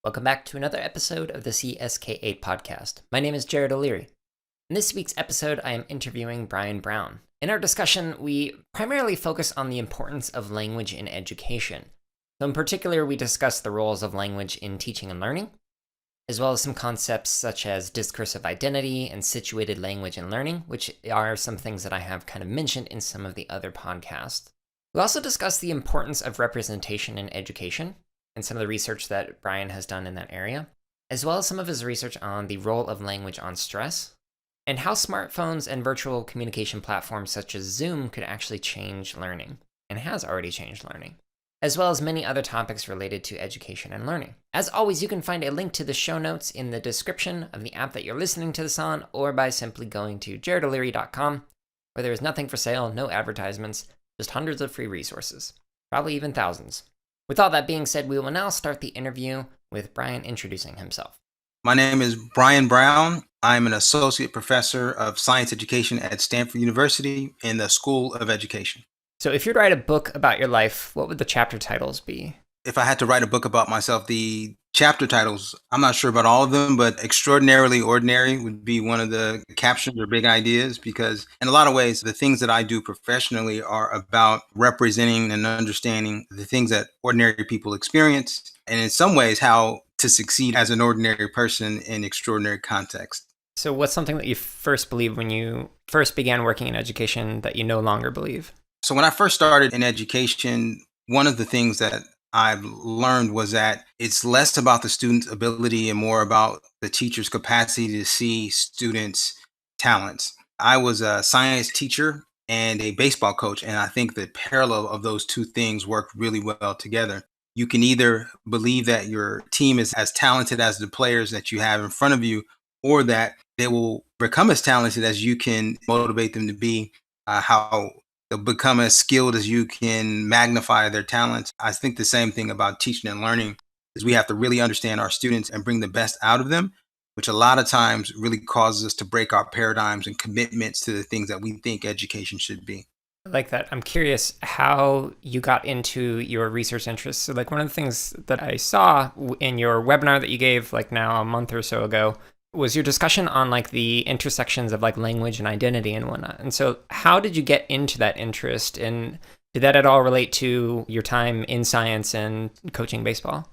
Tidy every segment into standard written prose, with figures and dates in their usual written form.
Welcome back to another episode of the CSK8 podcast. My name is Jared O'Leary. In this week's episode, I am interviewing Bryan Brown. In our discussion, we primarily focus on the importance of language in education. So in particular, we discuss the roles of language in teaching and learning, as well as some concepts such as discursive identity and situated language in learning, which are some things that I have kind of mentioned in some of the other podcasts. We also discuss the importance of representation in education and some of the research that Bryan has done in that area, as well as some of his research on the role of language on stress, and how smartphones and virtual communication platforms such as Zoom could actually change learning, and has already changed learning, as well as many other topics related to education and learning. As always, you can find a link to the show notes in the description of the app that you're listening to this on, or by simply going to jaredoleary.com, where there is nothing for sale, no advertisements, just hundreds of free resources, probably even thousands. With all that being said, we will now start the interview with Bryan introducing himself. My name is Bryan Brown. I'm an associate professor of science education at Stanford University in the School of Education. So if you'd write a book about your life, what would the chapter titles be? If I had to write a book about myself, the chapter titles, I'm not sure about all of them, but extraordinarily ordinary would be one of the captions or big ideas, because in a lot of ways, the things that I do professionally are about representing and understanding the things that ordinary people experience, and in some ways, how to succeed as an ordinary person in extraordinary context. So what's something that you first believed when you first began working in education that you no longer believe? So when I first started in education, one of the things that I've learned was that it's less about the student's ability and more about the teacher's capacity to see students' talents. I was a science teacher and a baseball coach, and I think the parallel of those two things work really well together. You can either believe that your team is as talented as the players that you have in front of you, or that they will become as talented as you can motivate them to be, how they'll become as skilled as you can magnify their talents. I think the same thing about teaching and learning is we have to really understand our students and bring the best out of them, which a lot of times really causes us to break our paradigms and commitments to the things that we think education should be. I like that. I'm curious how you got into your research interests. So like one of the things that I saw in your webinar that you gave like now a month or so ago was your discussion on like the intersections of like language and identity and whatnot. And so how did you get into that interest, and did that at all relate to your time in science and coaching baseball?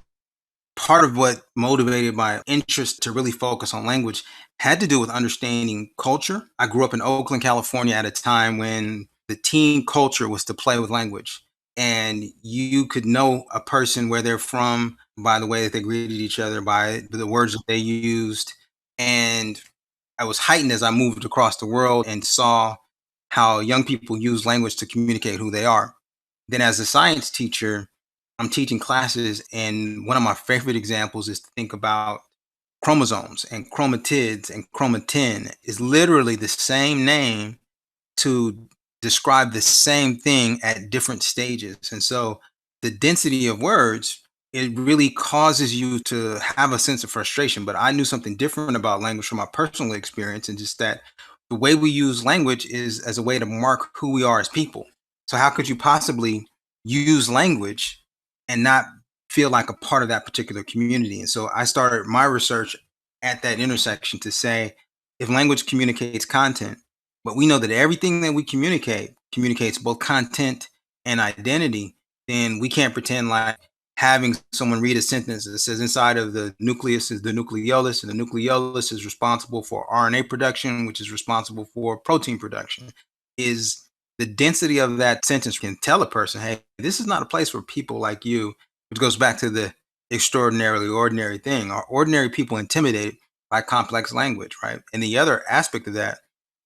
Part of what motivated my interest to really focus on language had to do with understanding culture. I grew up in Oakland, California at a time when the team culture was to play with language. And you could know a person where they're from by the way that they greeted each other, by the words that they used. And I was heightened as I moved across the world and saw how young people use language to communicate who they are. Then as a science teacher, I'm teaching classes, and one of my favorite examples is to think about chromosomes and chromatids, and chromatin is literally the same name to describe the same thing at different stages. And so the density of words, it really causes you to have a sense of frustration. But I knew something different about language from my personal experience, and just that the way we use language is as a way to mark who we are as people. So how could you possibly use language and not feel like a part of that particular community? And so I started my research at that intersection to say, if language communicates content, but we know that everything that we communicate communicates both content and identity, then we can't pretend like having someone read a sentence that says inside of the nucleus is the nucleolus, and the nucleolus is responsible for RNA production, which is responsible for protein production, is the density of that sentence can tell a person, hey, this is not a place for people like you, which goes back to the extraordinarily ordinary thing. Are ordinary people intimidated by complex language, right? And the other aspect of that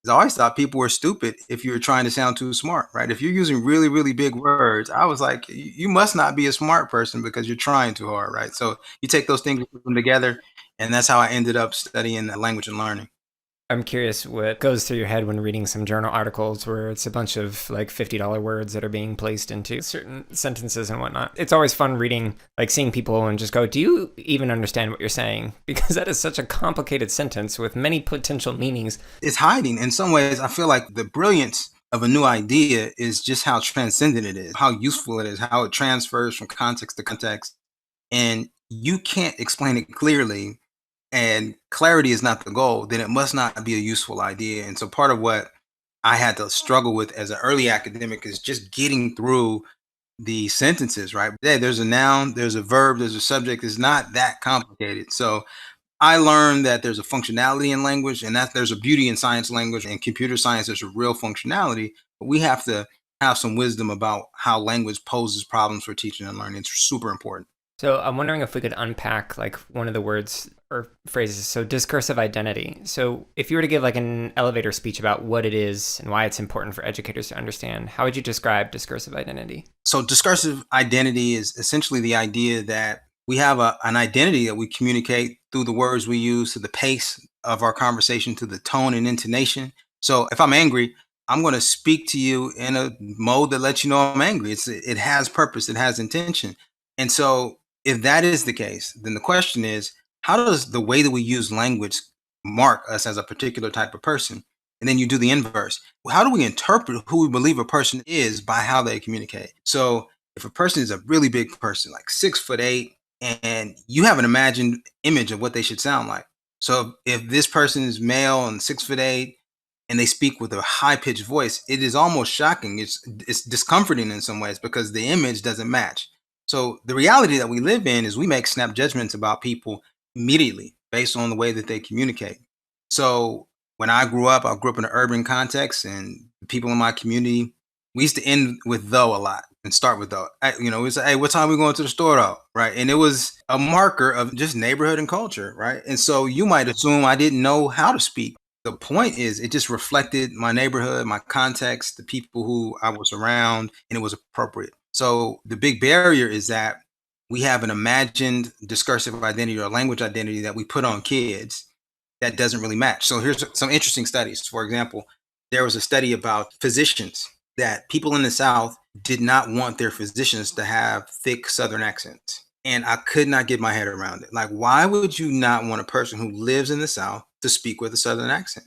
is I always thought people were stupid if you were trying to sound too smart, right? If you're using really, really big words, I was like, you must not be a smart person because you're trying too hard, right? So you take those things, put them together, and that's how I ended up studying language and learning. I'm curious what goes through your head when reading some journal articles where it's a bunch of like $50 words that are being placed into certain sentences and whatnot. It's always fun reading, like seeing people and just go, do you even understand what you're saying? Because that is such a complicated sentence with many potential meanings. It's hiding. In some ways, I feel like the brilliance of a new idea is just how transcendent it is, how useful it is, how it transfers from context to context. And you can't explain it clearly and clarity is not the goal, then it must not be a useful idea. And so part of what I had to struggle with as an early academic is just getting through the sentences, right? Yeah, there's a noun, there's a verb, there's a subject. It's not that complicated. So I learned that there's a functionality in language and that there's a beauty in science language and computer science. There's a real functionality, but we have to have some wisdom about how language poses problems for teaching and learning. It's super important. So I'm wondering if we could unpack like one of the words or phrases. So discursive identity. So if you were to give like an elevator speech about what it is and why it's important for educators to understand, how would you describe discursive identity? So discursive identity is essentially the idea that we have an identity that we communicate through the words we use, to the pace of our conversation, to the tone and intonation. So if I'm angry, I'm going to speak to you in a mode that lets you know I'm angry. It has purpose, it has intention. And so if that is the case, then the question is, how does the way that we use language mark us as a particular type of person? And then you do the inverse. How do we interpret who we believe a person is by how they communicate? So if a person is a really big person, like 6'8", and you have an imagined image of what they should sound like. So if this person is male and 6'8", and they speak with a high pitched voice, it is almost shocking. It's discomforting in some ways because the image doesn't match. So the reality that we live in is we make snap judgments about people immediately based on the way that they communicate. So when I grew up in an urban context, and the people in my community, we used to end with though a lot and start with though. We would say, hey, what time are we going to the store though? Right. And it was a marker of just neighborhood and culture. Right. And so you might assume I didn't know how to speak. The point is, it just reflected my neighborhood, my context, the people who I was around, and it was appropriate. So the big barrier is that we have an imagined discursive identity or language identity that we put on kids that doesn't really match. So here's some interesting studies. For example, there was a study about physicians, that people in the South did not want their physicians to have thick Southern accents. And I could not get my head around it. Like, why would you not want a person who lives in the South to speak with a Southern accent?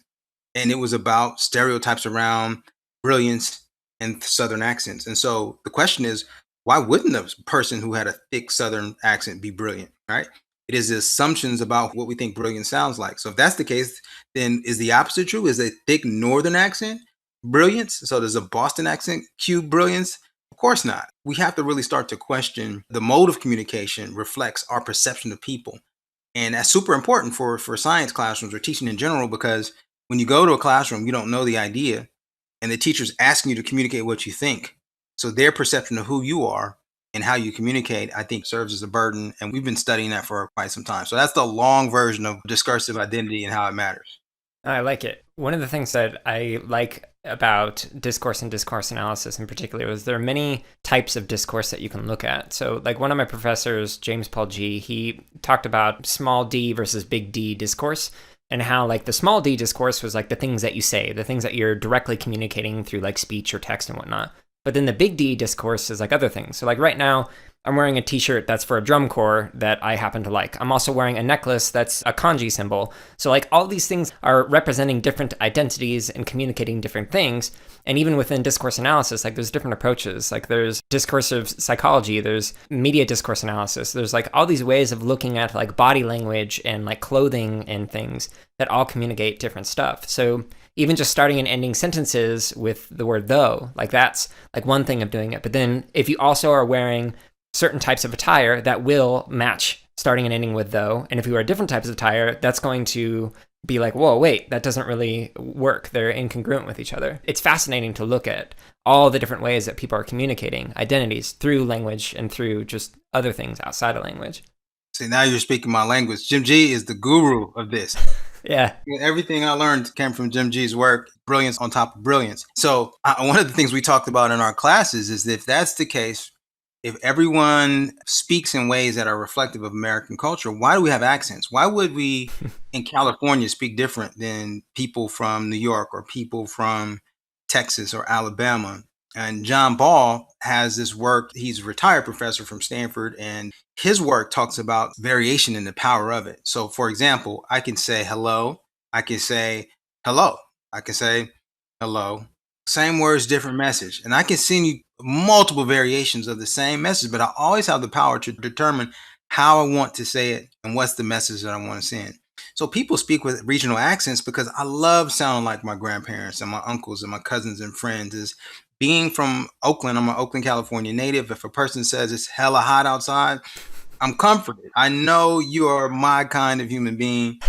And it was about stereotypes around brilliance and Southern accents. And so the question is, why wouldn't a person who had a thick Southern accent be brilliant, right? It is the assumptions about what we think brilliant sounds like. So if that's the case, then is the opposite true? Is a thick Northern accent brilliance? So does a Boston accent cue brilliance? Of course not. We have to really start to question the mode of communication reflects our perception of people. And that's super important for science classrooms or teaching in general, because when you go to a classroom, you don't know the idea, and the teacher's asking you to communicate what you think. So their perception of who you are and how you communicate, I think, serves as a burden. And we've been studying that for quite some time. So that's the long version of discursive identity and how it matters. I like it. One of the things that I like about discourse and discourse analysis in particular is there are many types of discourse that you can look at. So like one of my professors, James Paul G., he talked about small d versus big D discourse, and how like the small d discourse was like the things that you say, the things that you're directly communicating through like speech or text and whatnot. But then the big D discourse is like other things. So like right now, I'm wearing a t-shirt that's for a drum corps that I happen to like. I'm also wearing a necklace that's a kanji symbol. So like all these things are representing different identities and communicating different things. And even within discourse analysis, like there's different approaches. Like there's discursive psychology, there's media discourse analysis. There's like all these ways of looking at like body language and like clothing and things that all communicate different stuff. So even just starting and ending sentences with the word though, like that's like one thing of doing it. But then if you also are wearing certain types of attire, that will match starting and ending with though. And if you wear different types of attire, that's going to be like, whoa, wait, that doesn't really work. They're incongruent with each other. It's fascinating to look at all the different ways that people are communicating identities through language and through just other things outside of language. See, now you're speaking my language. Jim G is the guru of this. Yeah. Everything I learned came from Jim G's work, brilliance on top of brilliance. So one of the things we talked about in our classes is that if that's the case, if everyone speaks in ways that are reflective of American culture, why do we have accents? Why would we in California speak different than people from New York or people from Texas or Alabama? And John Ball has this work. He's a retired professor from Stanford, and his work talks about variation and the power of it. So, for example, I can say hello. I can say hello. I can say hello. Same words, different message. And I can send you multiple variations of the same message, but I always have the power to determine how I want to say it, and what's the message that I want to send. So people speak with regional accents because I love sounding like my grandparents and my uncles and my cousins and friends. Is being from Oakland, I'm an Oakland, California native. If a person says it's hella hot outside, I'm comforted. I know you are my kind of human being.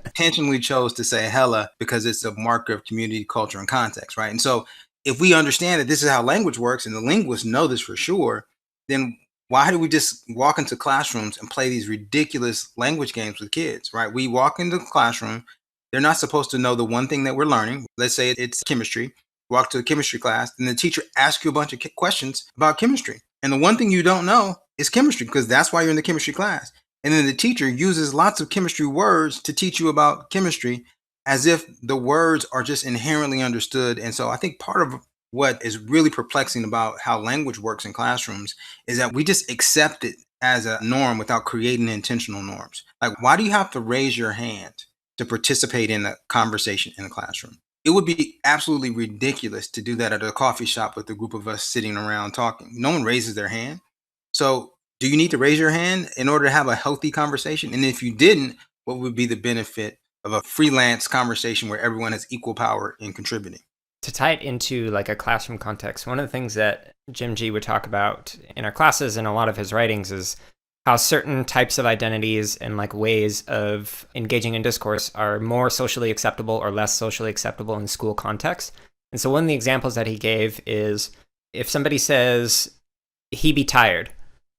Intentionally chose to say hella because it's a marker of community, culture, and context, right? And so if we understand that this is how language works and the linguists know this for sure, then why do we just walk into classrooms and play these ridiculous language games with kids, right? We walk into the classroom, they're not supposed to know the one thing that we're learning. Let's say it's chemistry. Walk to a chemistry class, and the teacher asks you a bunch of questions about chemistry. And the one thing you don't know is chemistry because that's why you're in the chemistry class. And then the teacher uses lots of chemistry words to teach you about chemistry as if the words are just inherently understood. And so I think part of what is really perplexing about how language works in classrooms is that we just accept it as a norm without creating intentional norms. Like, why do you have to raise your hand to participate in a conversation in a classroom? It would be absolutely ridiculous to do that at a coffee shop with a group of us sitting around talking. No one raises their hand. So, do you need to raise your hand in order to have a healthy conversation? And if you didn't, what would be the benefit of a freelance conversation where everyone has equal power in contributing? To tie it into like a classroom context, one of the things that Jim G would talk about in our classes and a lot of his writings is how certain types of identities and like ways of engaging in discourse are more socially acceptable or less socially acceptable in school context. And so one of the examples that he gave is if somebody says he be tired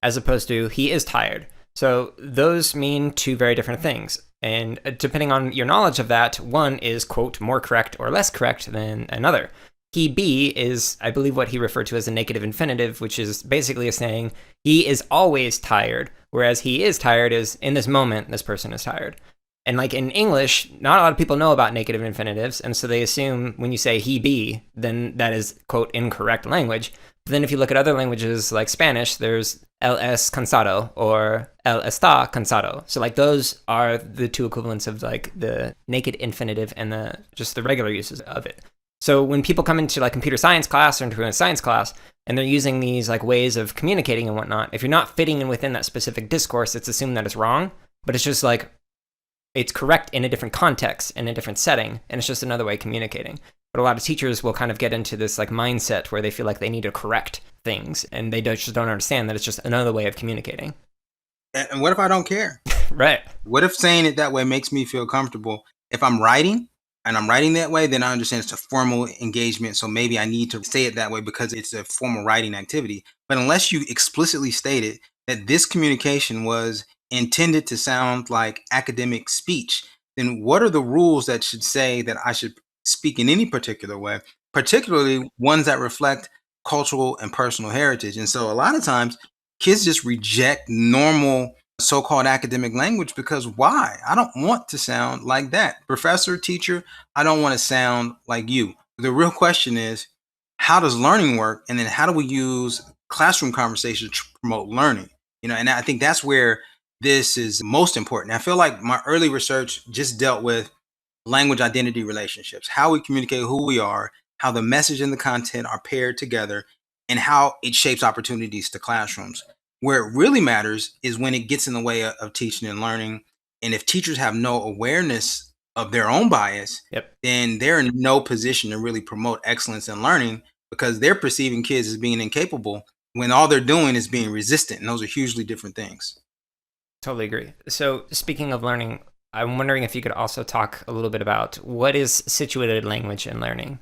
as opposed to he is tired. So those mean two very different things. And depending on your knowledge of that, one is, quote, more correct or less correct than another. He be is, I believe, what he referred to as a negative infinitive, which is basically a saying he is always tired, whereas he is tired is in this moment, this person is tired. And like in English, not a lot of people know about negative infinitives, and so they assume when you say he be, then that is, quote, incorrect language. But then if you look at other languages like Spanish, there's el es cansado or el está cansado. So like those are the two equivalents of like the naked infinitive and the just the regular uses of it. So when people come into like computer science class or into a science class and they're using these like ways of communicating and whatnot, if you're not fitting in within that specific discourse, it's assumed that it's wrong, but it's just like it's correct in a different context, in a different setting, and it's just another way of communicating. But a lot of teachers will kind of get into this like mindset where they feel like they need to correct things, and they just don't understand that it's just another way of communicating. And what if I don't care? Right. What if saying it that way makes me feel comfortable? If I'm writing and I'm writing that way, then I understand it's a formal engagement. So maybe I need to say it that way because it's a formal writing activity. But unless you explicitly stated that this communication was intended to sound like academic speech, then what are the rules that should say that I should speak in any particular way, particularly ones that reflect cultural and personal heritage? And so a lot of times kids just reject normal so-called academic language because why? I don't want to sound like that. Professor, teacher, I don't want to sound like you. The real question is, how does learning work? And then how do we use classroom conversations to promote learning? And I think that's where this is most important. I feel like my early research just dealt with language identity relationships, how we communicate who we are, how the message and the content are paired together, and how it shapes opportunities to classrooms. Where it really matters is when it gets in the way of teaching and learning. And if teachers have no awareness of their own bias, Yep. then they're in no position to really promote excellence in learning because they're perceiving kids as being incapable when all they're doing is being resistant. And those are hugely different things. Totally agree. So speaking of learning, I'm wondering if you could also talk a little bit about what is situated language and learning.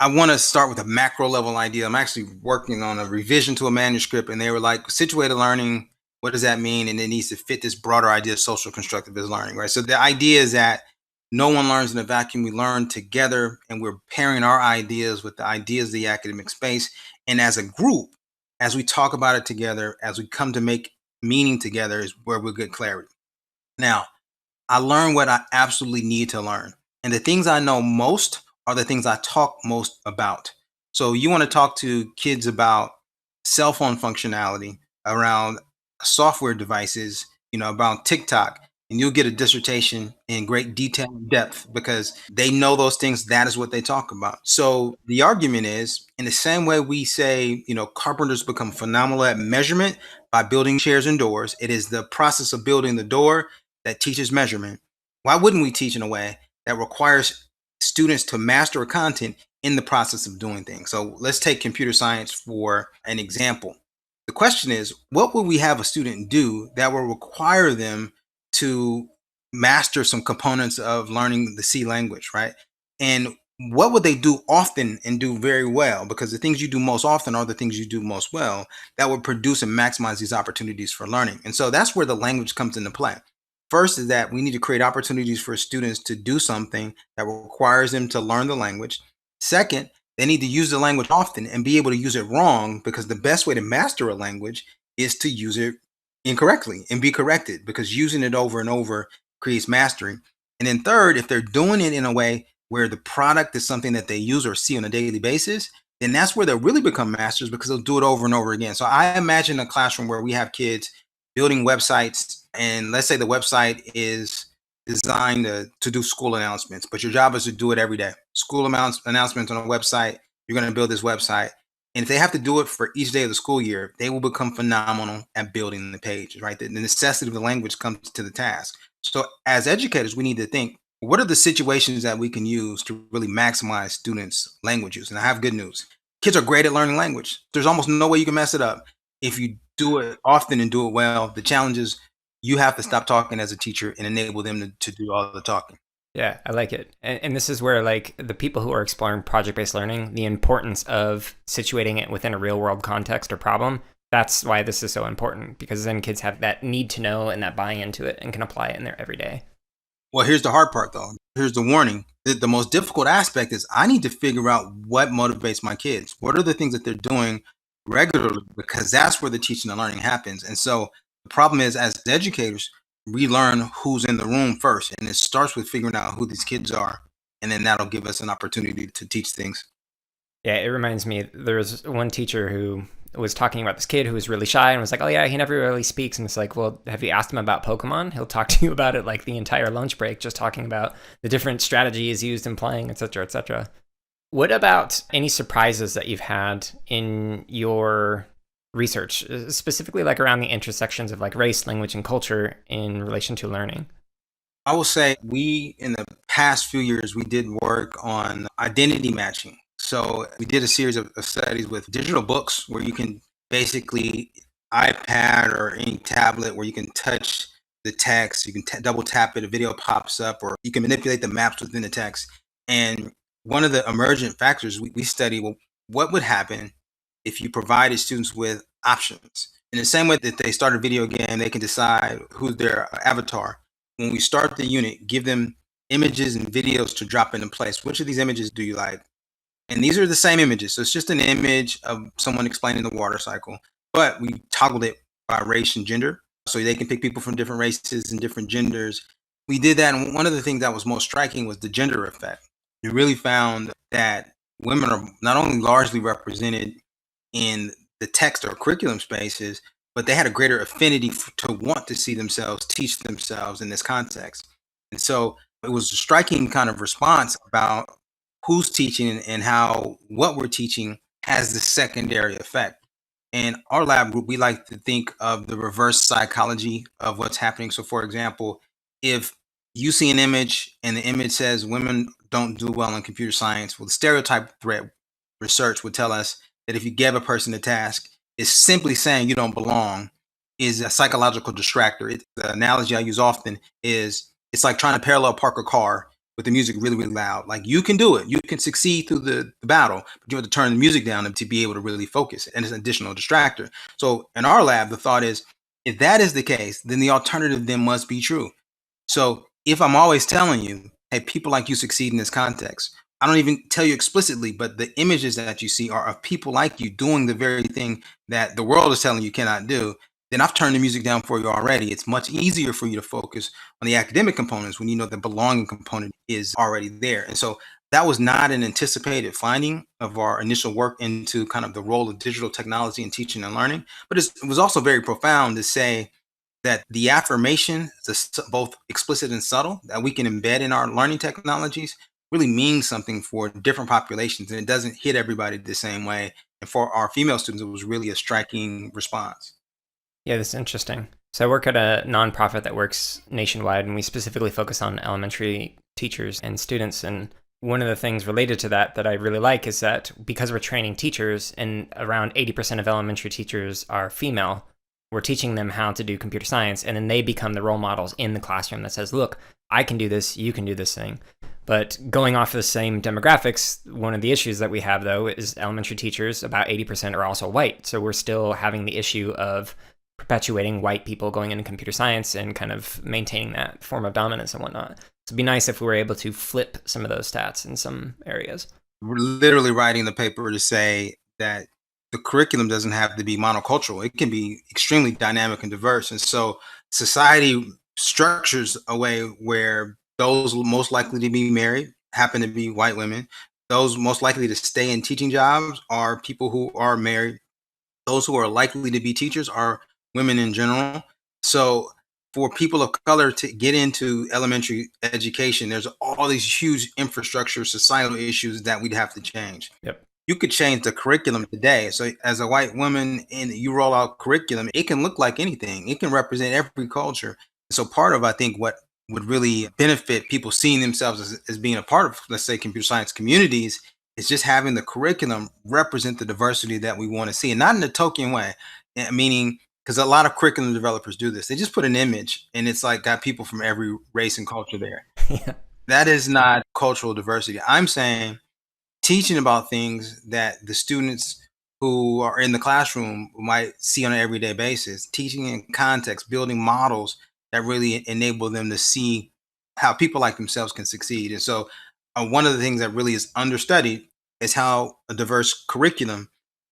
I want to start with a macro level idea. I'm actually working on a revision to a manuscript, and they were like, situated learning, what does that mean? And it needs to fit this broader idea of social constructivist learning, right? So the idea is that no one learns in a vacuum. We learn together, and we're pairing our ideas with the ideas of the academic space. And as a group, as we talk about it together, as we come to make meaning together, is where we'll get clarity. Now, I learn what I absolutely need to learn. And the things I know most are the things I talk most about. So you want to talk to kids about cell phone functionality, around software devices, about TikTok, and you'll get a dissertation in great detail and depth because they know those things. That is what they talk about. So the argument is, in the same way we say, carpenters become phenomenal at measurement by building chairs and doors. It is the process of building the door that teaches measurement. Why wouldn't we teach in a way that requires students to master a content in the process of doing things? So let's take computer science for an example. The question is, what would we have a student do that will require them to master some components of learning the C language, right? And what would they do often and do very well? Because the things you do most often are the things you do most well that would produce and maximize these opportunities for learning. And so that's where the language comes into play. First is that we need to create opportunities for students to do something that requires them to learn the language. Second, they need to use the language often and be able to use it wrong, because the best way to master a language is to use it incorrectly and be corrected, because using it over and over creates mastery. And then third, if they're doing it in a way where the product is something that they use or see on a daily basis, then that's where they'll really become masters, because they'll do it over and over again. So I imagine a classroom where we have kids building websites, and let's say the website is designed to do school announcements, but your job is to do it every day. School announcements on a website, you're going to build this website. And if they have to do it for each day of the school year, they will become phenomenal at building the pages, right? The necessity of the language comes to the task. So as educators, we need to think, what are the situations that we can use to really maximize students' language use? And I have good news. Kids are great at learning language. There's almost no way you can mess it up if you do it often and do it well. The challenge is you have to stop talking as a teacher and enable them to do all the talking. Yeah, I like it. And this is where, like, the people who are exploring project-based learning, the importance of situating it within a real-world context or problem, that's why this is so important, because then kids have that need to know and that buy-in to it and can apply it in their everyday. Well, here's the hard part, though. Here's the warning. The most difficult aspect is I need to figure out what motivates my kids. What are the things that they're doing regularly? Because that's where the teaching and learning happens. And so the problem is, as educators, we learn who's in the room first. And it starts with figuring out who these kids are. And then that'll give us an opportunity to teach things. Yeah, it reminds me, there was one teacher who was talking about this kid who was really shy and was like, oh yeah, he never really speaks. And it's like, well, have you asked him about Pokemon? He'll talk to you about it like the entire lunch break, just talking about the different strategies used in playing, et cetera, et cetera. What about any surprises that you've had in your research, specifically like around the intersections of like race, language, and culture in relation to learning? I will say we, in the past few years, we did work on identity matching. So we did a series of studies with digital books where you can basically iPad or any tablet where you can touch the text, you can double tap it, a video pops up, or you can manipulate the maps within the text. And one of the emergent factors we study, well, what would happen if you provided students with options? In the same way that they start a video game, they can decide who's their avatar. When we start the unit, give them images and videos to drop into place. Which of these images do you like? And these are the same images. So it's just an image of someone explaining the water cycle, but we toggled it by race and gender. So they can pick people from different races and different genders. We did that. And one of the things that was most striking was the gender effect. We really found that women are not only largely represented in the text or curriculum spaces, but they had a greater affinity to want to see themselves teach themselves in this context. And so it was a striking kind of response about who's teaching and how what we're teaching has the secondary effect. In our lab group, we like to think of the reverse psychology of what's happening. So, for example, if you see an image and the image says women don't do well in computer science, well, the stereotype threat research would tell us that if you give a person a task, it's simply saying you don't belong is a psychological distractor. The analogy I use often is it's like trying to parallel park a car with the music really, really loud. Like, you can do it. You can succeed through the battle, but you have to turn the music down to be able to really focus. And it's an additional distractor. So in our lab, the thought is, if that is the case, then the alternative then must be true. So if I'm always telling you, hey, people like you succeed in this context, I don't even tell you explicitly, but the images that you see are of people like you doing the very thing that the world is telling you cannot do, then I've turned the music down for you already. It's much easier for you to focus on the academic components when you know the belonging component is already there. And so that was not an anticipated finding of our initial work into kind of the role of digital technology in teaching and learning. But it was also very profound to say that the affirmation, both explicit and subtle, that we can embed in our learning technologies really means something for different populations, and it doesn't hit everybody the same way. And for our female students, it was really a striking response. Yeah, that's interesting. So I work at a nonprofit that works nationwide, and we specifically focus on elementary teachers and students. And one of the things related to that that I really like is that because we're training teachers, and around 80% of elementary teachers are female, we're teaching them how to do computer science, and then they become the role models in the classroom that says, look, I can do this, you can do this thing. But going off of the same demographics, one of the issues that we have, though, is elementary teachers, about 80% are also white. So we're still having the issue of perpetuating white people going into computer science and kind of maintaining that form of dominance and whatnot. So it'd be nice if we were able to flip some of those stats in some areas. We're literally writing the paper to say that the curriculum doesn't have to be monocultural. It can be extremely dynamic and diverse. And so society structures a way where those most likely to be married happen to be white women. Those most likely to stay in teaching jobs are people who are married. Those who are likely to be teachers are women in general. So for people of color to get into elementary education, there's all these huge infrastructure, societal issues that we'd have to change. Yep. You could change the curriculum today. So as a white woman and you roll out curriculum, it can look like anything. It can represent every culture. So part of, I think, what would really benefit people seeing themselves as being a part of, let's say, computer science communities is just having the curriculum represent the diversity that we want to see, and not in a token way, meaning because a lot of curriculum developers do this. They just put an image and it's like got people from every race and culture there. Yeah. That is not cultural diversity. I'm saying teaching about things that the students who are in the classroom might see on an everyday basis, teaching in context, building models that really enable them to see how people like themselves can succeed. And so one of the things that really is understudied is how a diverse curriculum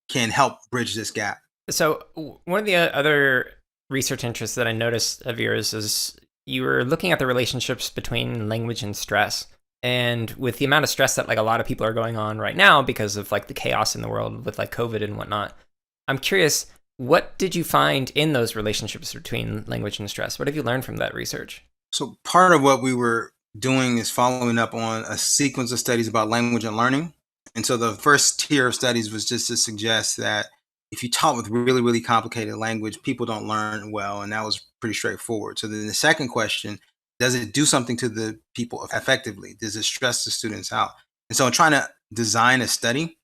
can help bridge this gap. So one of the other research interests that I noticed of yours is you were looking at the relationships between language and stress. And with the amount of stress that like a lot of people are going on right now because of like the chaos in the world with like COVID and whatnot, I'm curious, what did you find in those relationships between language and stress? What have you learned from that research? So part of what we were doing is following up on a sequence of studies about language and learning. And so the first tier of studies was just to suggest that if you taught with really, really complicated language, people don't learn well. And that was pretty straightforward. So then the second question, does it do something to the people effectively? Does it stress the students out? And so in trying to design a study,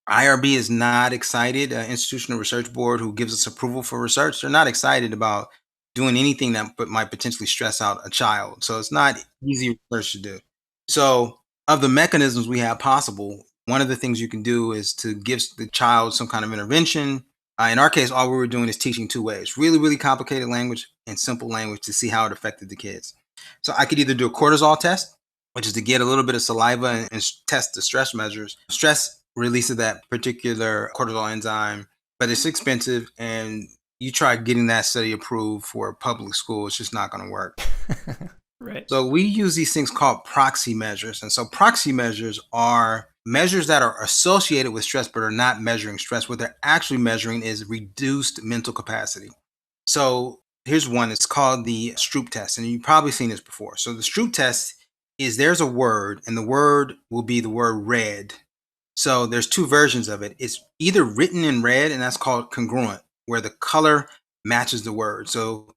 IRB is not excited, Institutional Research Board, who gives us approval for research, they're not excited about doing anything that might potentially stress out a child. So it's not easy research to do. So of the mechanisms we have possible, one of the things you can do is to give the child some kind of intervention. In our case, all we were doing is teaching two ways, really, really complicated language and simple language to see how it affected the kids. So I could either do a cortisol test, which is to get a little bit of saliva and test the stress measures. Stress releases that particular cortisol enzyme, but it's expensive, and you try getting that study approved for a public school, it's just not going to work. Right. So we use these things called proxy measures. And so proxy measures are measures that are associated with stress but are not measuring stress. What they're actually measuring is reduced mental capacity. So here's one. It's called the Stroop test, and you've probably seen this before. So the Stroop test is there's a word, and the word will be the word red. So there's two versions of it. It's either written in red, and that's called congruent, where the color matches the word. So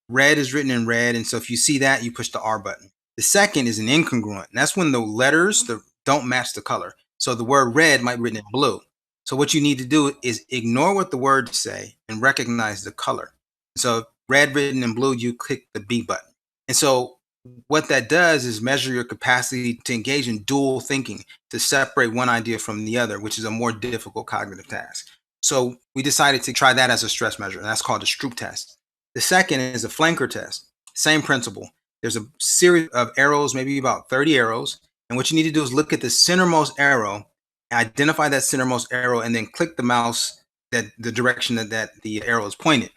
red is written in red, and so if you see that, you push the R button. The second is an incongruent, and that's when the letters don't match the color. So the word red might be written in blue. So what you need to do is ignore what the words say and recognize the color. So red written in blue, you click the B button. And so what that does is measure your capacity to engage in dual thinking, to separate one idea from the other, which is a more difficult cognitive task. So we decided to try that as a stress measure, and that's called the Stroop test. The second is a flanker test. Same principle. There's a series of arrows, maybe about 30 arrows. And what you need to do is look at the centermost arrow, identify that centermost arrow, and then click the mouse the direction that the arrow is pointed.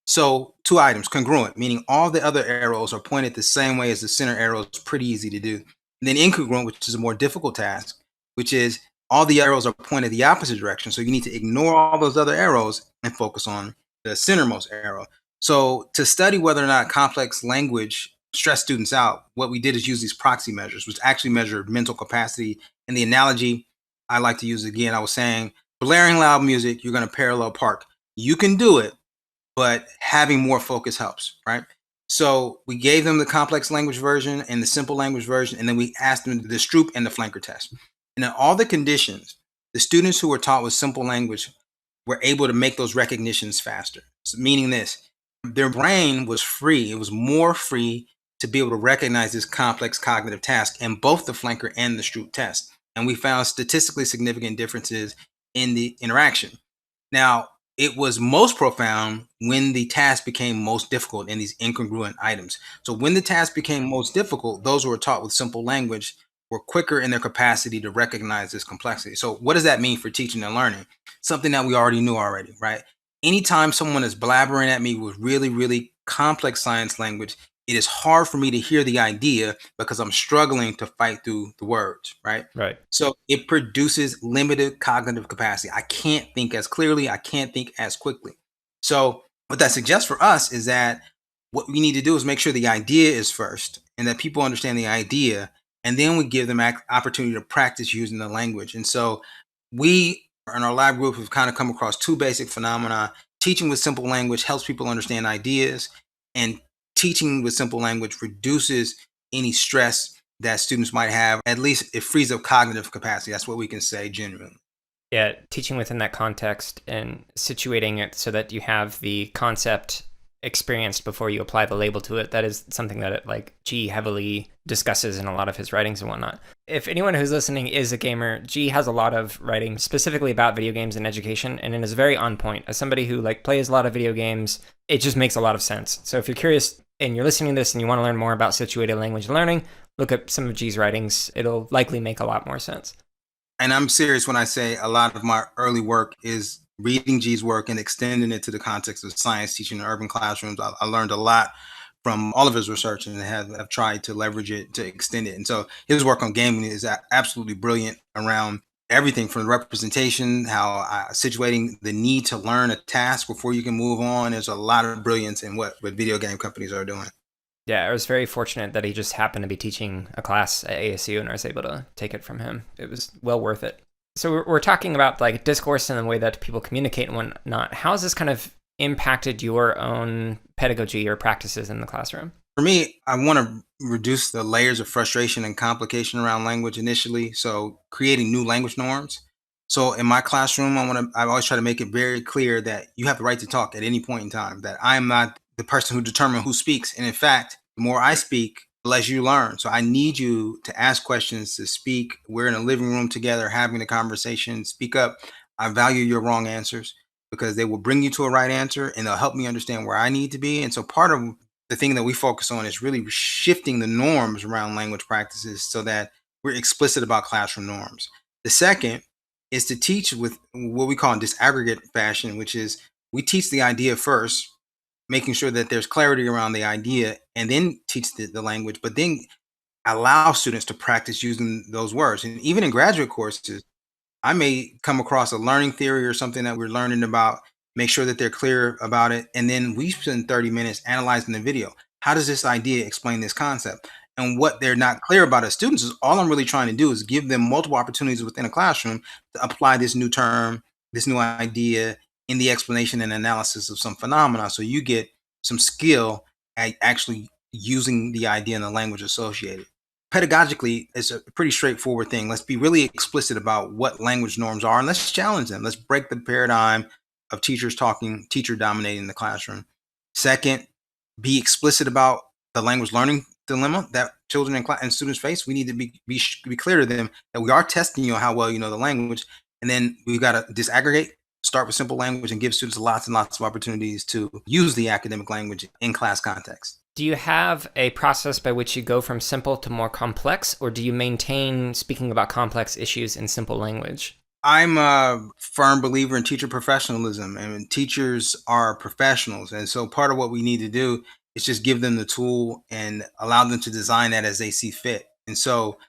So two items, congruent, meaning all the other arrows are pointed the same way as the center arrow. Is pretty easy to do. And then incongruent, which is a more difficult task, which is all the arrows are pointed the opposite direction. So you need to ignore all those other arrows and focus on the centermost arrow. So to study whether or not complex language stress students out, what we did is use these proxy measures, which actually measure mental capacity. And the analogy I like to use again, I was saying, blaring loud music, you're going to parallel park. You can do it, but having more focus helps, right? So we gave them the complex language version and the simple language version, and then we asked them the Stroop and the flanker test. And in all the conditions, the students who were taught with simple language were able to make those recognitions faster. So meaning this, their brain was free. It was more free to be able to recognize this complex cognitive task in both the flanker and the Stroop test. And we found statistically significant differences in the interaction. Now, it was most profound when the task became most difficult in these incongruent items. So when the task became most difficult, those who were taught with simple language were quicker in their capacity to recognize this complexity. So what does that mean for teaching and learning? Something that we already knew already, right? Anytime someone is blabbering at me with really, really complex science language, it is hard for me to hear the idea because I'm struggling to fight through the words, right? Right. So it produces limited cognitive capacity. I can't think as clearly, I can't think as quickly. So what that suggests for us is that what we need to do is make sure the idea is first and that people understand the idea, and then we give them opportunity to practice using the language. And so we in our lab group have kind of come across two basic phenomena. Teaching with simple language helps people understand ideas, and teaching with simple language reduces any stress that students might have. At least it frees up cognitive capacity. That's what we can say generally. Yeah, teaching within that context and situating it so that you have the concept experienced before you apply the label to it. That is something that G heavily discusses in a lot of his writings and whatnot. If anyone who's listening is a gamer, G has a lot of writing specifically about video games and education, and it is very on point. As somebody who plays a lot of video games, it just makes a lot of sense. So if you're curious and you're listening to this and you want to learn more about situated language learning, look up some of G's writings. It'll likely make a lot more sense. And I'm serious when I say a lot of my early work is reading G's work and extending it to the context of science teaching in urban classrooms. I learned a lot from all of his research and have tried to leverage it to extend it. And so his work on gaming is absolutely brilliant around everything from representation, how situating the need to learn a task before you can move on. There's a lot of brilliance in what video game companies are doing. Yeah, I was very fortunate that he just happened to be teaching a class at ASU and I was able to take it from him. It was well worth it. So we're talking about discourse and the way that people communicate and whatnot. How has this kind of impacted your own pedagogy or practices in the classroom? For me, I want to reduce the layers of frustration and complication around language initially. So creating new language norms. So in my classroom, I always try to make it very clear that you have the right to talk at any point in time, that I am not the person who determines who speaks. And in fact, the more I speak, the less you learn. So I need you to ask questions, to speak. We're in a living room together, having a conversation, speak up. I value your wrong answers because they will bring you to a right answer and they'll help me understand where I need to be. And so part of the thing that we focus on is really shifting the norms around language practices so that we're explicit about classroom norms. The second is to teach with what we call in disaggregate fashion, which is we teach the idea first, making sure that there's clarity around the idea, and then teach the language, but then allow students to practice using those words. And even in graduate courses, I may come across a learning theory or something that we're learning about, make sure that they're clear about it, and then we spend 30 minutes analyzing the video. How does this idea explain this concept? And what they're not clear about as students is all I'm really trying to do is give them multiple opportunities within a classroom to apply this new term, this new idea in the explanation and analysis of some phenomena. So you get some skill at actually using the idea and the language associated. Pedagogically, it's a pretty straightforward thing. Let's be really explicit about what language norms are and let's challenge them. Let's break the paradigm of teachers talking, teacher dominating the classroom. Second, be explicit about the language learning dilemma that children and students face. We need to be clear to them that we are testing you on how well you know the language. And then we've got to disaggregate, start with simple language, and give students lots and lots of opportunities to use the academic language in class context. Do you have a process by which you go from simple to more complex, or do you maintain speaking about complex issues in simple language? I'm a firm believer in teacher professionalism, and teachers are professionals. And so part of what we need to do is just give them the tool and allow them to design that as they see fit. And so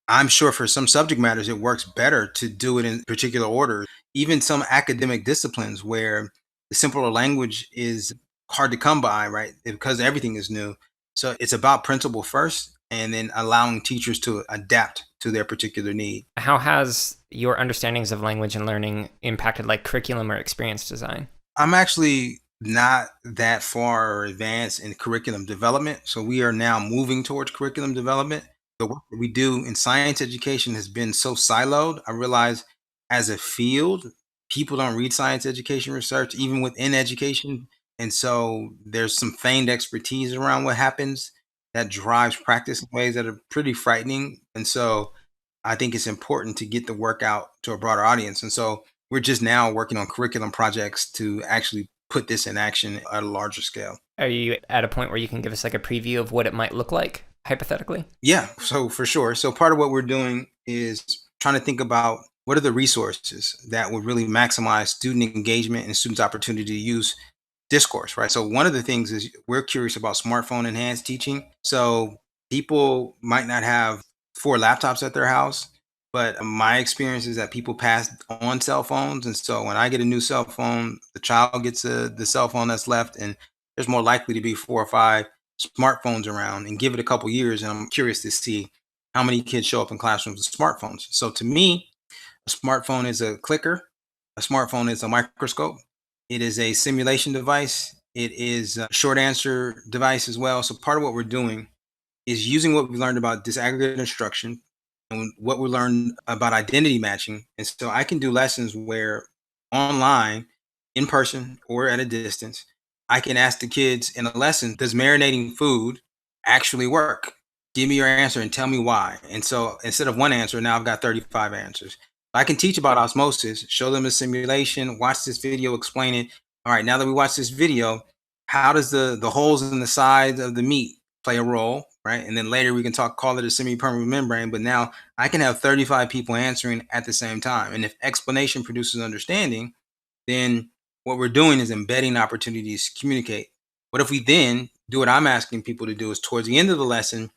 I'm sure for some subject matters, it works better to do it in particular order. Even some academic disciplines where the simpler language is hard to come by, right? Because everything is new. So it's about principle first and then allowing teachers to adapt to their particular need. How has your understandings of language and learning impacted curriculum or experience design? I'm actually not that far advanced in curriculum development. So we are now moving towards curriculum development. The work that we do in science education has been so siloed. I realize as a field, people don't read science education research, even within education. And so there's some feigned expertise around what happens that drives practice in ways that are pretty frightening. And so I think it's important to get the work out to a broader audience. And so we're just now working on curriculum projects to actually put this in action at a larger scale. Are you at a point where you can give us like a preview of what it might look like, hypothetically? Yeah, so for sure. So part of what we're doing is trying to think about what are the resources that would really maximize student engagement and students' opportunity to use discourse, right? So one of the things is we're curious about smartphone enhanced teaching. So people might not have 4 laptops at their house, but my experience is that people pass on cell phones. And so when I get a new cell phone, the child gets the cell phone that's left, and there's more likely to be 4 or 5 smartphones around, and give it a couple years. And I'm curious to see how many kids show up in classrooms with smartphones. So to me, a smartphone is a clicker. A smartphone is a microscope. It is a simulation device. It is a short answer device as well. So part of what we're doing is using what we learned about disaggregated instruction and what we learned about identity matching. And so I can do lessons where online, in person, or at a distance, I can ask the kids in a lesson, does marinating food actually work? Give me your answer and tell me why. And so instead of one answer, now I've got 35 answers. I can teach about osmosis, show them a simulation, watch this video, explain it. All right, now that we watch this video, how does the holes in the sides of the meat play a role, right? And then later we can call it a semi-permeable membrane, but now I can have 35 people answering at the same time. And if explanation produces understanding, then what we're doing is embedding opportunities to communicate. What if we then do what I'm asking people to do is towards the end of the lesson,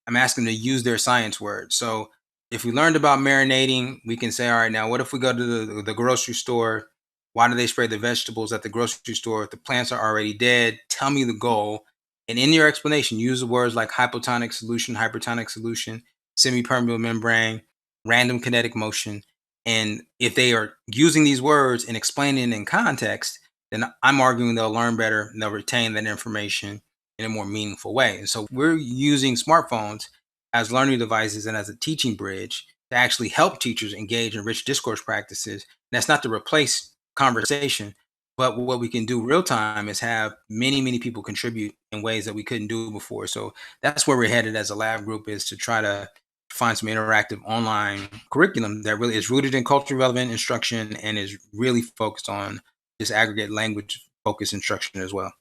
I'm asking them to use their science words. So if we learned about marinating, we can say, all right, now what if we go to the grocery store? Why do they spray the vegetables at the grocery store if the plants are already dead? Tell me the goal. And in your explanation, use the words like hypotonic solution, hypertonic solution, semi-permeable membrane, random kinetic motion. And if they are using these words and explaining it in context, then I'm arguing they'll learn better and they'll retain that information in a more meaningful way. And so we're using smartphones as learning devices and as a teaching bridge to actually help teachers engage in rich discourse practices. And that's not to replace conversation, but what we can do real time is have many, many people contribute in ways that we couldn't do before. So that's where we're headed as a lab group, is to try to find some interactive online curriculum that really is rooted in culturally relevant instruction and is really focused on disaggregate language focused instruction as well.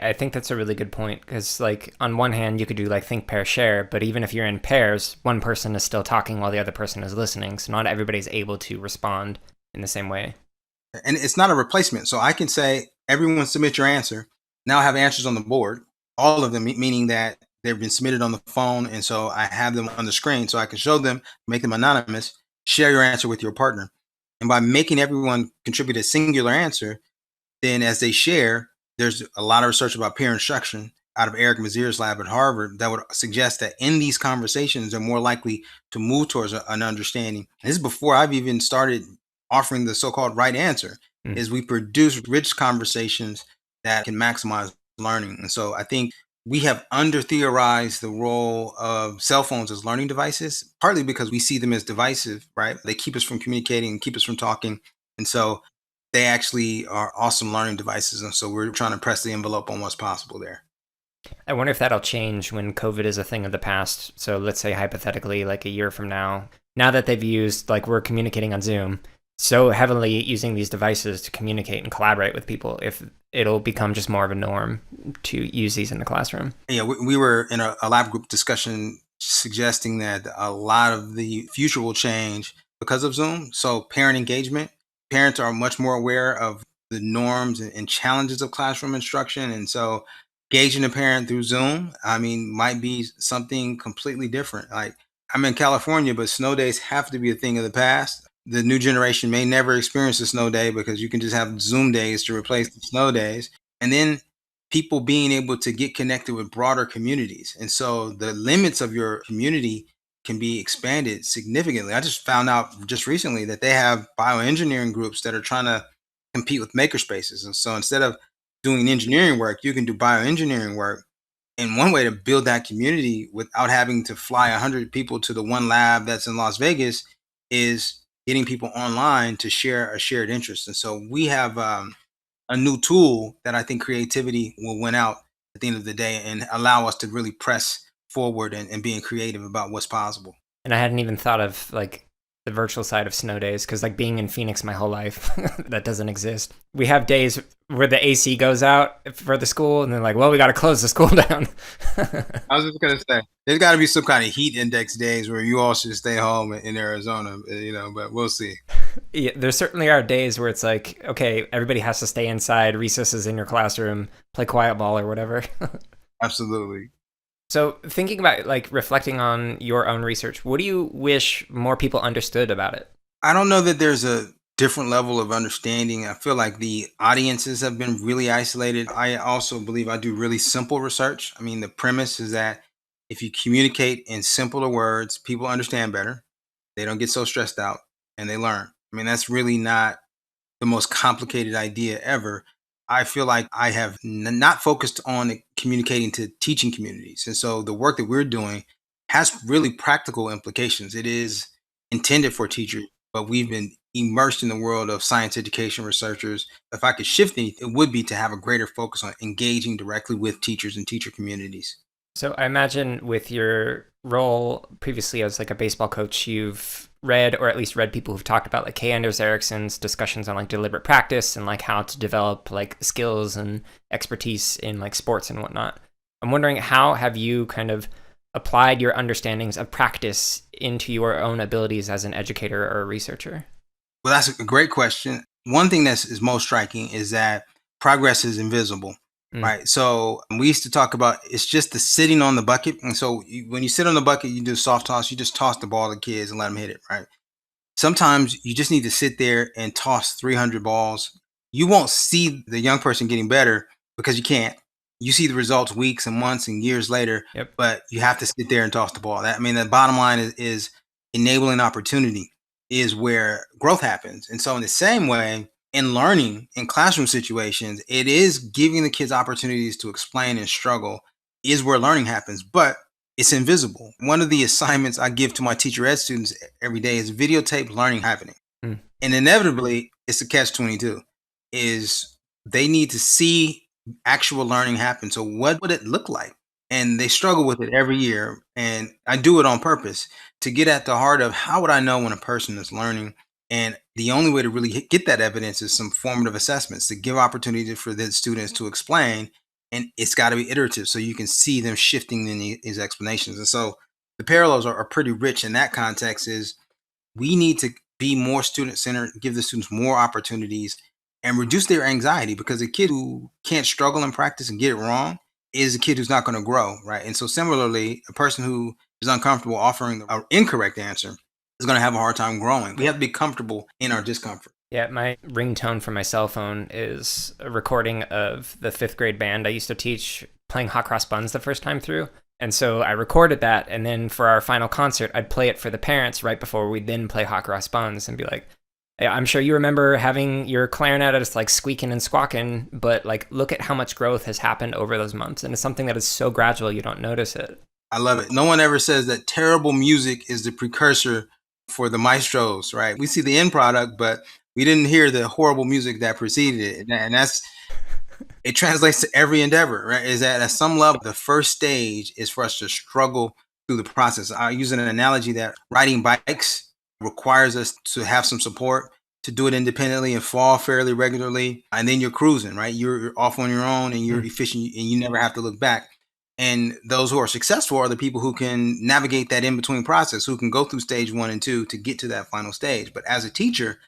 I think that's a really good point because, like, on one hand, you could do like think, pair, share, but even if you're in pairs, one person is still talking while the other person is listening. So not everybody's able to respond in the same way. And it's not a replacement. So I can say, everyone submit your answer. Now I have answers on the board, all of them, meaning that they've been submitted on the phone. And so I have them on the screen so I can show them, make them anonymous, share your answer with your partner. And by making everyone contribute a singular answer, then as they share, there's a lot of research about peer instruction out of Eric Mazier's lab at Harvard that would suggest that in these conversations, they're more likely to move towards an understanding. And this is before I've even started offering the so-called right answer, is we produce rich conversations that can maximize learning. And so I think we have under theorized the role of cell phones as learning devices, partly because we see them as divisive, right? They keep us from communicating and keep us from talking. And so they actually are awesome learning devices. And so we're trying to press the envelope on what's possible there. I wonder if that'll change when COVID is a thing of the past. So let's say hypothetically, like a year from now that they've used, like we're communicating on Zoom so heavily using these devices to communicate and collaborate with people, if it'll become just more of a norm to use these in the classroom. Yeah, we were in a lab group discussion suggesting that a lot of the future will change because of Zoom. So parent engagement, parents are much more aware of the norms and challenges of classroom instruction. And so engaging a parent through Zoom, I mean, might be something completely different. Like, I'm in California, but snow days have to be a thing of the past. The new generation may never experience a snow day because you can just have Zoom days to replace the snow days. And then people being able to get connected with broader communities. And so the limits of your community can be expanded significantly. I just found out just recently that they have bioengineering groups that are trying to compete with makerspaces. And so instead of doing engineering work, you can do bioengineering work. And one way to build that community without having to fly 100 people to the one lab that's in Las Vegas is getting people online to share a shared interest. And so we have a new tool that I think creativity will win out at the end of the day and allow us to really press forward and being creative about what's possible. And I hadn't even thought of like the virtual side of snow days, because like being in Phoenix my whole life, that doesn't exist. We have days where the AC goes out for the school, and they're like, well, we got to close the school down. I was just gonna say there's got to be some kind of heat index days where you all should stay home in Arizona, but we'll see. Yeah, there certainly are days where it's like, okay, everybody has to stay inside, recesses in your classroom, play quiet ball or whatever. Absolutely. So thinking about like reflecting on your own research, what do you wish more people understood about it? I don't know that there's a different level of understanding. I feel like the audiences have been really isolated. I also believe I do really simple research. I mean, the premise is that if you communicate in simpler words, people understand better. They don't get so stressed out and they learn. I mean, that's really not the most complicated idea ever. I feel like I have not focused on communicating to teaching communities. And so the work that we're doing has really practical implications. It is intended for teachers, but we've been immersed in the world of science education researchers. If I could shift anything, it would be to have a greater focus on engaging directly with teachers and teacher communities. So I imagine with your role previously as like a baseball coach, you've read, or at least read people who've talked about like Kay Anders Ericsson's discussions on like deliberate practice and like how to develop like skills and expertise in like sports and whatnot. I'm wondering, how have you kind of applied your understandings of practice into your own abilities as an educator or a researcher? Well, that's a great question. One thing that is most striking is that progress is invisible. Right. So we used to talk about it's just the sitting on the bucket. And so when you sit on the bucket, you do soft toss, you just toss the ball to kids and let them hit it. Right. Sometimes you just need to sit there and toss 300 balls. You won't see the young person getting better because you can't. You see the results weeks and months and years later, Yep. but you have to sit there and toss the ball. That, I mean, the bottom line is enabling opportunity is where growth happens. And so in the same way, in learning in classroom situations, it is giving the kids opportunities to explain and struggle is where learning happens, but it's invisible. One of the assignments I give to my teacher ed students every day is videotape learning happening. Mm. And inevitably, it's a catch 22 is they need to see actual learning happen. So what would it look like? And they struggle with it every year. And I do it on purpose to get at the heart of how would I know when a person is learning? And the only way to really get that evidence is some formative assessments to give opportunity for the students to explain. And it's got to be iterative so you can see them shifting in these explanations. And so the parallels are pretty rich in that context is we need to be more student centered, give the students more opportunities and reduce their anxiety because a kid who can't struggle in practice and get it wrong is a kid who's not going to grow. Right. And so similarly, a person who is uncomfortable offering an incorrect answer is going to have a hard time growing. We have to be comfortable in our discomfort. Yeah, my ringtone for my cell phone is a recording of the 5th grade band I used to teach playing Hot Cross Buns the first time through. And so I recorded that, and then for our final concert, I'd play it for the parents right before we'd then play Hot Cross Buns and be like, hey, I'm sure you remember having your clarinet just like squeaking and squawking, but like look at how much growth has happened over those months. And it's something that is so gradual you don't notice it. I love it. No one ever says that terrible music is the precursor for the maestros, right? We see the end product, but we didn't hear the horrible music that preceded it. And that's, it translates to every endeavor, right? Is that at some level, the first stage is for us to struggle through the process. I use an analogy that riding bikes requires us to have some support, to do it independently and fall fairly regularly. And then you're cruising, right? You're off on your own and you're efficient and you never have to look back. And those who are successful are the people who can navigate that in-between process, who can go through stage 1 and 2 to get to that final stage. But as a teacher,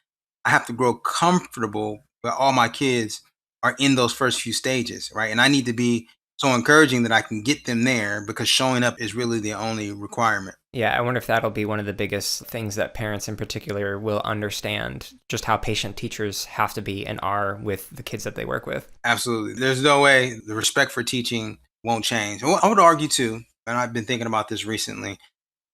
I have to grow comfortable that all my kids are in those first few stages, right? And I need to be so encouraging that I can get them there because showing up is really the only requirement. Yeah, I wonder if that'll be one of the biggest things that parents in particular will understand, just how patient teachers have to be and are with the kids that they work with. Absolutely. There's no way the respect for teaching won't change. Well, I would argue too, and I've been thinking about this recently.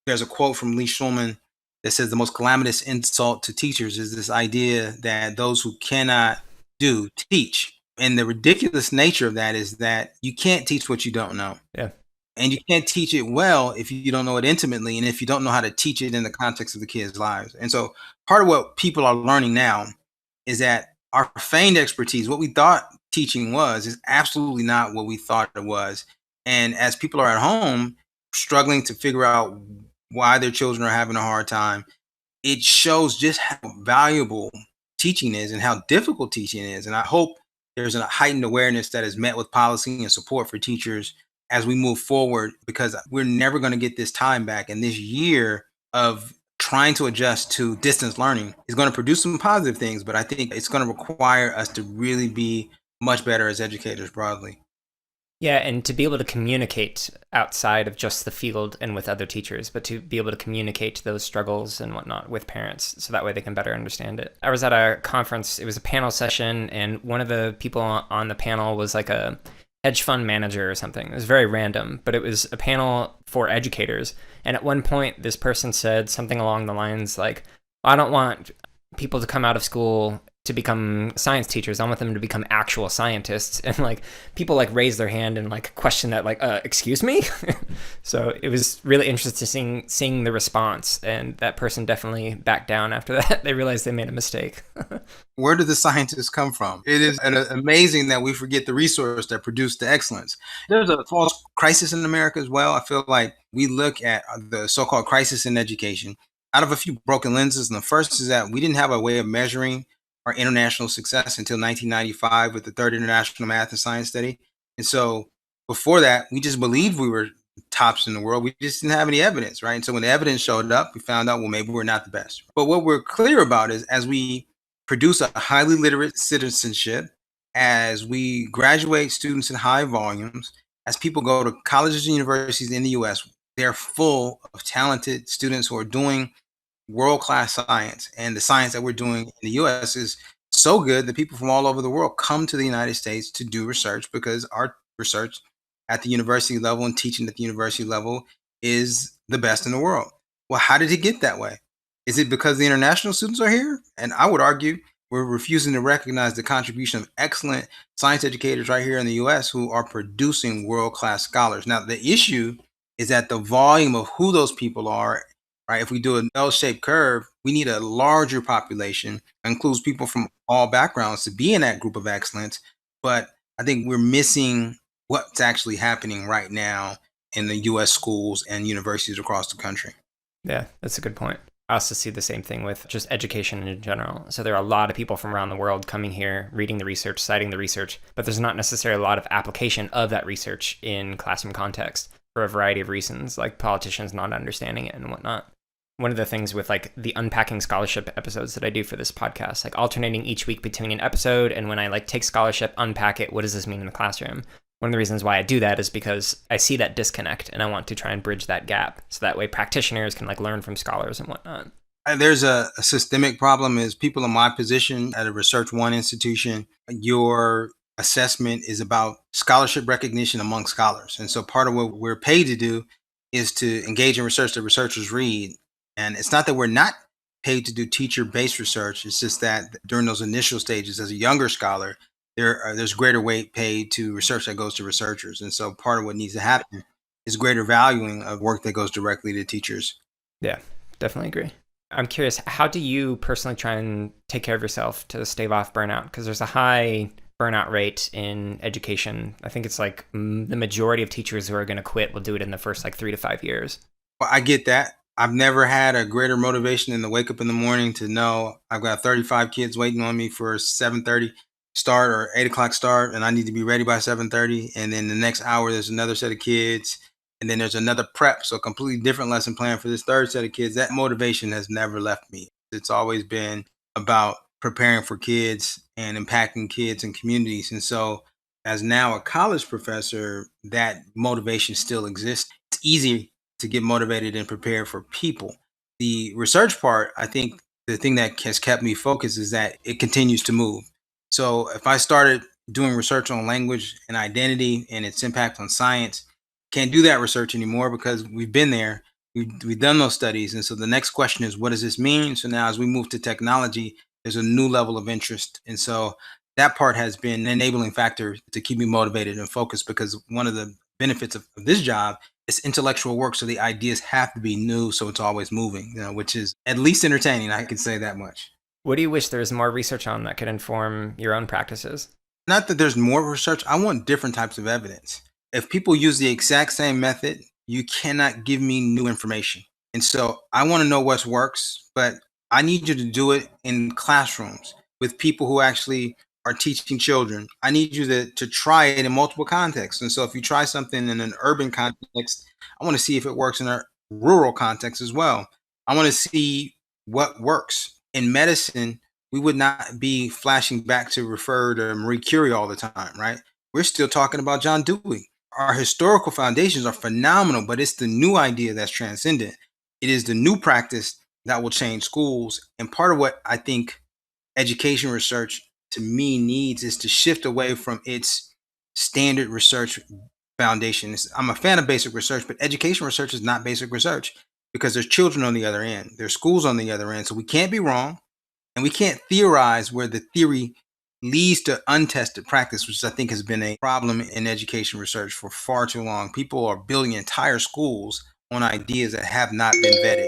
There's a quote from Lee Schulman that says the most calamitous insult to teachers is this idea that those who cannot do teach. And the ridiculous nature of that is that you can't teach what you don't know. Yeah. And you can't teach it well if you don't know it intimately and if you don't know how to teach it in the context of the kids' lives. And so part of what people are learning now is that our feigned expertise, what we thought teaching was, is absolutely not what we thought it was. And as people are at home struggling to figure out why their children are having a hard time, it shows just how valuable teaching is and how difficult teaching is. And I hope there's a heightened awareness that is met with policy and support for teachers as we move forward, because we're never going to get this time back. And this year of trying to adjust to distance learning is going to produce some positive things, but I think it's going to require us to really be much better as educators broadly. Yeah, and to be able to communicate outside of just the field and with other teachers, but to be able to communicate those struggles and whatnot with parents so that way they can better understand it. I was at a conference, it was a panel session, and one of the people on the panel was like a hedge fund manager or something. It was very random, but it was a panel for educators. And at one point, this person said something along the lines like, I don't want people to come out of school to become science teachers. I want them to become actual scientists. And like people like raise their hand and like question that, like, excuse me? So it was really interesting seeing the response. And that person definitely backed down after that. They realized they made a mistake. Where do the scientists come from? It is amazing that we forget the resource that produced the excellence. There's a false crisis in America as well. I feel like we look at the so-called crisis in education out of a few broken lenses. And the first is that we didn't have a way of measuring our international success until 1995 with the Third International Math and Science Study. And so before that, we just believed we were tops in the world. We just didn't have any evidence, right? And so when the evidence showed up, we found out, well, maybe we're not the best. But what we're clear about is as we produce a highly literate citizenship, as we graduate students in high volumes, as people go to colleges and universities in the US, they're full of talented students who are doing world-class science. And the science that we're doing in the US is so good that people from all over the world come to the United States to do research because our research at the university level and teaching at the university level is the best in the world. Well, how did it get that way? Is it because the international students are here? And I would argue we're refusing to recognize the contribution of excellent science educators right here in the US who are producing world-class scholars. Now, the issue is that the volume of who those people are, right? If we do an L-shaped curve, we need a larger population that includes people from all backgrounds to be in that group of excellence. But I think we're missing what's actually happening right now in the US schools and universities across the country. Yeah, that's a good point. I also see the same thing with just education in general. So there are a lot of people from around the world coming here, reading the research, citing the research, but there's not necessarily a lot of application of that research in classroom context for a variety of reasons, like politicians not understanding it and whatnot. One of the things with like the unpacking scholarship episodes that I do for this podcast, like alternating each week between an episode and when I like take scholarship, unpack it, what does this mean in the classroom? One of the reasons why I do that is because I see that disconnect and I want to try and bridge that gap so that way practitioners can like learn from scholars and whatnot. There's a systemic problem is people in my position at a Research One institution, your assessment is about scholarship recognition among scholars. And so part of what we're paid to do is to engage in research that researchers read. And it's not that we're not paid to do teacher-based research. It's just that during those initial stages as a younger scholar, there's greater weight paid to research that goes to researchers. And so part of what needs to happen is greater valuing of work that goes directly to teachers. Yeah, definitely agree. I'm curious, how do you personally try and take care of yourself to stave off burnout? Because there's a high burnout rate in education. I think it's like the majority of teachers who are going to quit will do it in the first like 3 to 5 years. Well, I get that. I've never had a greater motivation than to wake up in the morning to know I've got 35 kids waiting on me for a 7:30 start or 8 o'clock start, and I need to be ready by 7:30. And then the next hour, there's another set of kids. And then there's another prep. So a completely different lesson plan for this third set of kids. That motivation has never left me. It's always been about preparing for kids and impacting kids and communities. And so as now a college professor, that motivation still exists. It's easy to get motivated and prepared for people. The research part, I think the thing that has kept me focused is that it continues to move. So if I started doing research on language and identity and its impact on science, can't do that research anymore because we've been there. We've done those studies. And so the next question is, what does this mean? So now as we move to technology, there's a new level of interest. And so that part has been an enabling factor to keep me motivated and focused, because one of the benefits of this job is intellectual work. So the ideas have to be new. So it's always moving, which is at least entertaining. I can say that much. What do you wish there was more research on that could inform your own practices? Not that there's more research. I want different types of evidence. If people use the exact same method, you cannot give me new information. And so I want to know what works, but I need you to do it in classrooms with people who actually are teaching children. I need you to try it in multiple contexts. And so if you try something in an urban context, I want to see if it works in a rural context as well. I want to see what works. In medicine, we would not be flashing back to refer to Marie Curie all the time, right? We're still talking about John Dewey. Our historical foundations are phenomenal, but it's the new idea that's transcendent. It is the new practice that will change schools. And part of what I think education research to me needs is to shift away from its standard research foundation. I'm a fan of basic research, but education research is not basic research because there's children on the other end. There's schools on the other end. So we can't be wrong. And we can't theorize where the theory leads to untested practice, which I think has been a problem in education research for far too long. People are building entire schools on ideas that have not been vetted.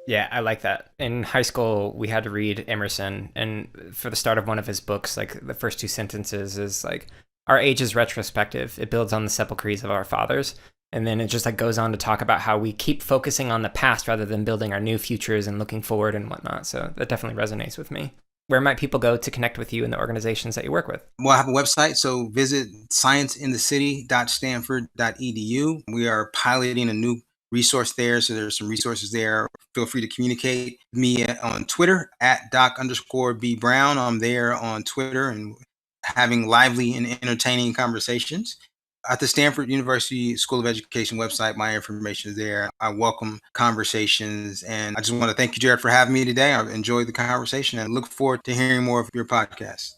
Yeah, I like that. In high school, we had to read Emerson, and for the start of one of his books, like the first two sentences is like, our age is retrospective. It builds on the sepulchres of our fathers. And then it just like goes on to talk about how we keep focusing on the past rather than building our new futures and looking forward and whatnot. So that definitely resonates with me. Where might people go to connect with you and the organizations that you work with? Well, I have a website, so visit scienceinthecity.stanford.edu. We are piloting a new resource there, so there's some resources there. Feel free to communicate with me on Twitter at @doc_B_Brown. I'm there on Twitter and having lively and entertaining conversations. At the Stanford University School of Education website, my information is there. I welcome conversations. And I just want to thank you, Jared, for having me today. I've enjoyed the conversation and look forward to hearing more of your podcast.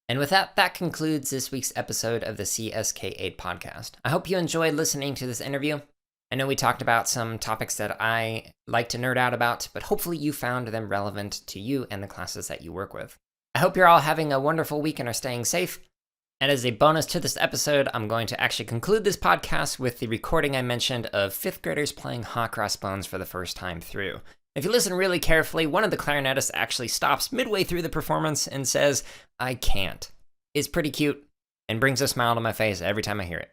And with that, that concludes this week's episode of the CSK8 podcast. I hope you enjoyed listening to this interview. I know we talked about some topics that I like to nerd out about, but hopefully you found them relevant to you and the classes that you work with. I hope you're all having a wonderful week and are staying safe. And as a bonus to this episode, I'm going to actually conclude this podcast with the recording I mentioned of 5th graders playing Hot Cross Buns for the first time through. If you listen really carefully, one of the clarinetists actually stops midway through the performance and says, "I can't." It's pretty cute and brings a smile to my face every time I hear it.